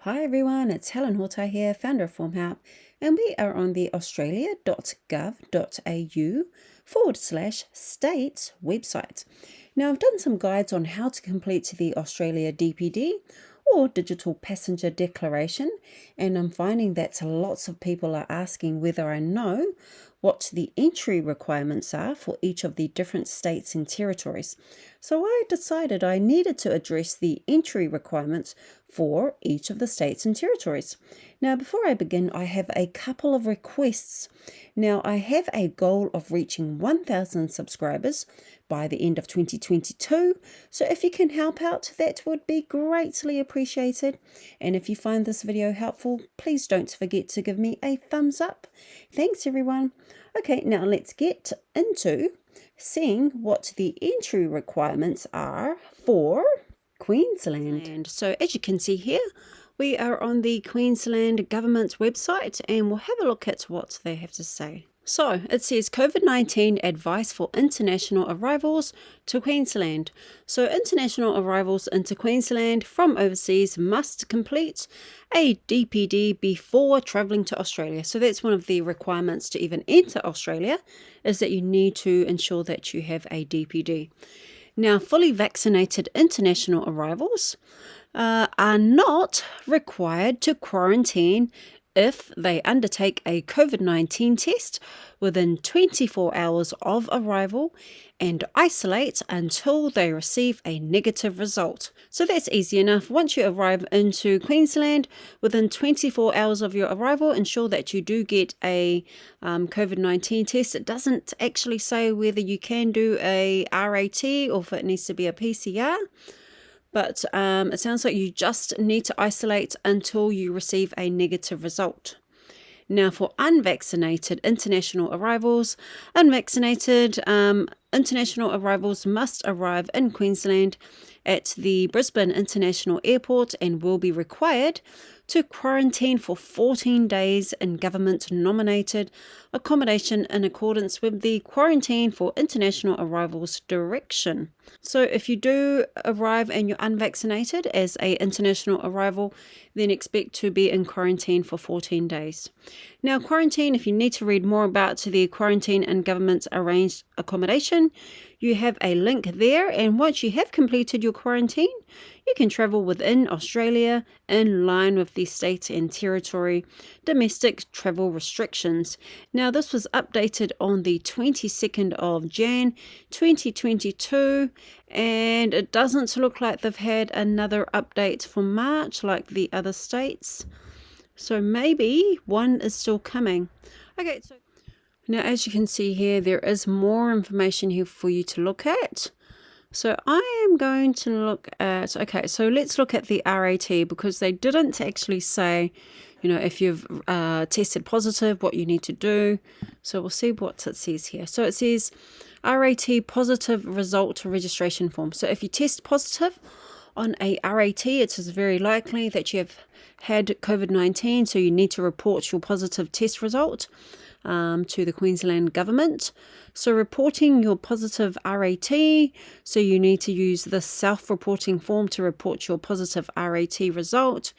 Hi everyone, it's Helen Horta here, founder of Form Help, and we are on the australia.gov.au/states website. Now, I've done some guides on how to complete the Australia DPD or Digital Passenger Declaration, and I'm finding that lots of people are asking whether I know what the entry requirements are for each of the different states and territories. So I decided I needed to address the entry requirements for each of the states and territories. Now, before I begin, I have a couple of requests. Now, I have a goal of reaching 1,000 subscribers by the end of 2022. So if you can help out, that would be greatly appreciated. And if you find this video helpful, please don't forget to give me a thumbs up. Thanks, everyone. Okay, now let's get into seeing what the entry requirements are for Queensland. So as you can see here, we are on the Queensland government's website and we'll have a look at what they have to say. So it says COVID-19 advice for international arrivals to Queensland. So international arrivals into Queensland from overseas must complete a DPD before travelling to Australia. So that's one of the requirements to even enter Australia, is that you need to ensure that you have a DPD. Now, fully vaccinated international arrivals are not required to quarantine if they undertake a COVID-19 test within 24 hours of arrival and isolate until they receive a negative result. So that's easy enough. Once you arrive into Queensland, within 24 hours of your arrival, ensure that you do get a COVID-19 test. It doesn't actually say whether you can do a RAT or if it needs to be a PCR. But it sounds like you just need to isolate until you receive a negative result. Now, for unvaccinated international arrivals, international arrivals must arrive in Queensland at the Brisbane International Airport and will be required to quarantine for 14 days in government-nominated accommodation in accordance with the Quarantine for International Arrivals direction. So if you do arrive and you're unvaccinated as an international arrival, then expect to be in quarantine for 14 days. Now, quarantine, if you need to read more about the quarantine and government arranged accommodation, you have a link there, and once you have completed your quarantine, you can travel within Australia in line with the state and territory domestic travel restrictions. Now, this was updated on the 22nd of Jan 2022, and it doesn't look like they've had another update for March like the other states. So maybe one is still coming. Okay, so now as you can see here, there is more information here for you to look at. So I am going to look at, okay, so let's look at the RAT, because they didn't actually say, if you've tested positive, what you need to do. So we'll see what it says here. So it says RAT positive result registration form. So if you test positive on a RAT, it is very likely that you have had COVID-19, so you need to report your positive test result to the Queensland government. So reporting your positive RAT, so you need to use the self-reporting form to report your positive RAT result.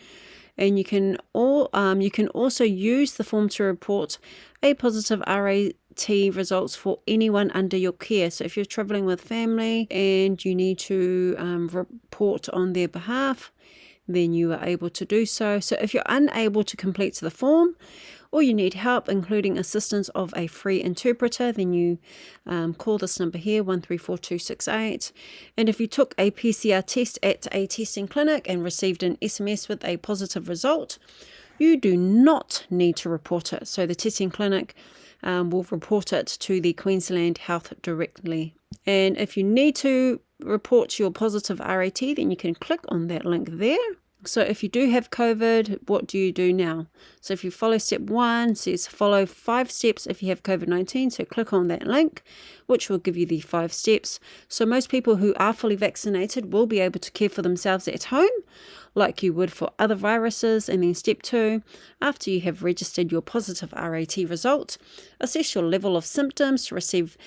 And you can also use the form to report a positive RAT results for anyone under your care. So if you're traveling with family and you need to report on their behalf, then you are able to do so. So if you're unable to complete the form, or you need help, including assistance of a free interpreter, then you call this number here, 134268. And if you took a PCR test at a testing clinic and received an SMS with a positive result, you do not need to report it. So the testing clinic will report it to the Queensland Health directly. And if you need to report your positive RAT, then you can click on that link there. So if you do have COVID, what do you do now? So if you follow step 1, it says follow 5 steps if you have COVID-19. So click on that link, which will give you the 5 steps. So most people who are fully vaccinated will be able to care for themselves at home, like you would for other viruses. And then step 2, after you have registered your positive RAT result, assess your level of symptoms to receive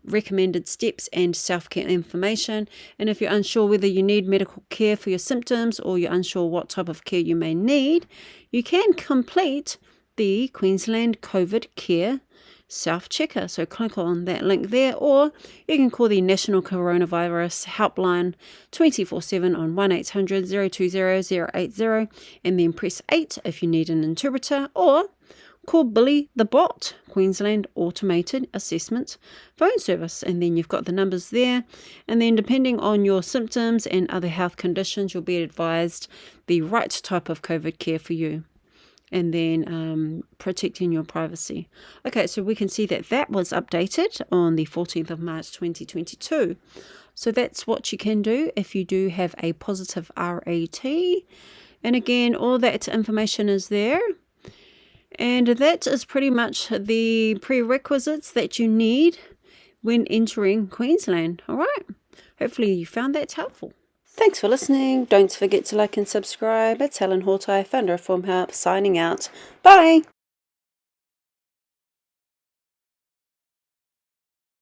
recommended steps and self-care information. And if you're unsure whether you need medical care for your symptoms or you're unsure what type of care you may need, you can complete the Queensland COVID Care self-checker. So click on that link there, or you can call the National Coronavirus Helpline 24/7 on 1800 020 080 and then press 8 if you need an interpreter, or call Billy the Bot, Queensland Automated Assessment phone service, and then you've got the numbers there. And then depending on your symptoms and other health conditions, you'll be advised the right type of COVID care for you, and then protecting your privacy. Okay, so we can see that was updated on the 14th of March 2022. So that's what you can do if you do have a positive RAT. And again, all that information is there. And that is pretty much the prerequisites that you need when entering Queensland. All right. Hopefully you found that helpful. Thanks for listening. Don't forget to like and subscribe. It's Helen Hortai, founder of Form Help, signing out. Bye.